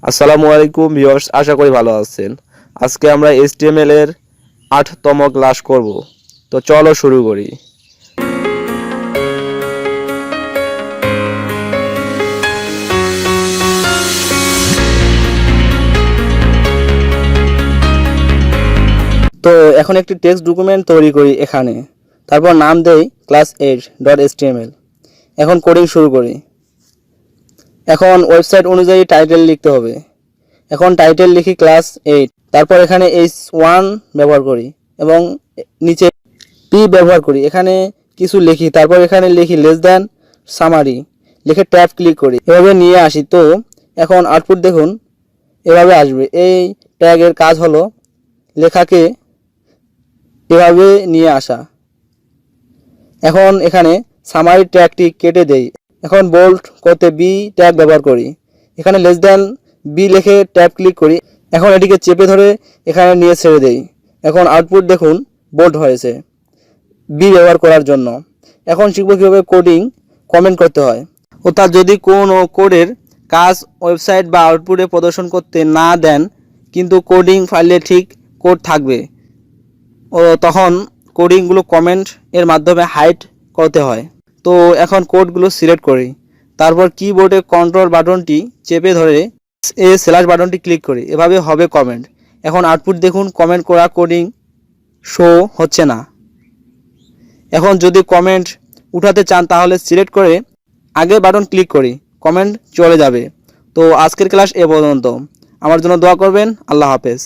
আসসালামু আলাইকুম ভিউয়ার্স, আশা করি ভালো আছেন। আজকে আমরা HTML এর 8তম ক্লাস করব। তো চলো শুরু করি। তো এখন একটি টেক্সট ডকুমেন্ট তৈরি করি এখানে। তারপর নাম দেই class8.html। এখন কোডিং শুরু করি। এখন ওয়েবসাইট অনুযায়ী টাইটেল লিখতে হবে। এখন টাইটেল লিখি ক্লাস 8। তারপর এখানে h1 ব্যবহার করি এবং নিচে p ব্যবহার করি। এখানে কিছু লিখি, তারপর এখানে লিখি লেস দ্যান সামারি, লিখে ট্যাব ক্লিক করি, এভাবে নিয়ে আসি। তো এখন আউটপুট দেখুন, এভাবে আসবে। এই ট্যাগের কাজ হলো লেখাকে এভাবে নিয়ে আসা। এখন এখানে সামারি ট্যাগটি কেটে দেই। এখন বোল্ড করতে বি ট্যাগ ব্যবহার করি। এখানে লেস দ্যান বি লিখে ট্যাব ক্লিক করি। এখন এটিকে চেপে ধরে এখানে নিয়ে ছেড়ে দেই। এখন আউটপুট দেখুন বোল্ড হয়েছে বি ব্যবহার করার জন্য। এখন শিখব কীভাবে কোডিং কমেন্ট করতে হয়। অর্থাৎ যদি কোনো কোডের কাজ ওয়েবসাইট বা আউটপুটে প্রদর্শন করতে না দেন কিন্তু কোডিং ফাইলে ঠিক কোড থাকবে, ও তখন কোডিংগুলো কমেন্ট এর মাধ্যমে হাইড করতে হয়। তো এখন কোডগুলো সিলেক্ট করি, তারপর কিবোর্ডে কন্ট্রোল বাটনটি চেপে ধরে স্ল্যাশ বাটনটি ক্লিক করি, এভাবে হবে কমেন্ট। এখন আউটপুট দেখুন কমেন্ট করা কোডিং শো হচ্ছে না। এখন যদি কমেন্ট উঠাতে চান তাহলে সিলেক্ট করে আগের বাটন ক্লিক করি, কমেন্ট চলে যাবে। তো আজকের ক্লাস এ পর্যন্ত। আমার জন্য দোয়া করবেন। আল্লাহ হাফেজ।